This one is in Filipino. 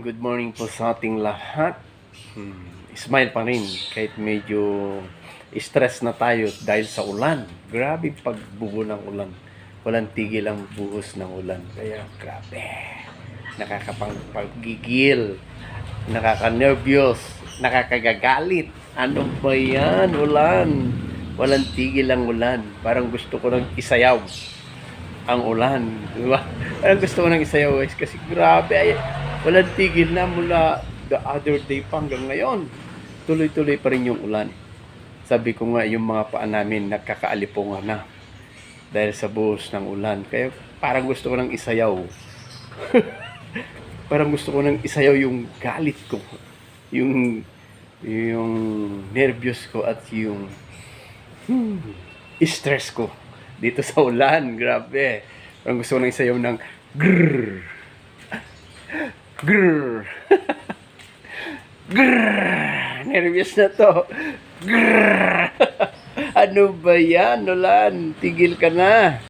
Good morning po sa ating lahat. Smile pa rin kahit medyo stress na tayo dahil sa ulan. Grabe pagbubo ng ulan. Walang tigil ang buhos ng ulan. Kaya grabe. Nakakapagpagigil. Nakaka-nervyos. Nakakagagalit. Ano ba yan? Ulan. Walang tigil ang ulan. Parang gusto ko nang isayaw ang ulan, di ba? Parang gusto ko nang isayaw guys kasi grabe ay walang tigil na mula the other day pa hanggang ngayon. Tuloy-tuloy pa rin yung ulan. Sabi ko nga yung mga paa namin nagkakaalipungan na dahil sa buhos ng ulan. Kaya parang gusto ko nang isayaw. Parang gusto ko nang isayaw yung galit ko. Yung nervyos ko at yung stress ko dito sa ulan. Grabe. Parang gusto ko nang isayaw ng grrr. Grrr. Grrr. Nervyos na to. Grrr. Ano ba yan, ulan? Tigil ka na.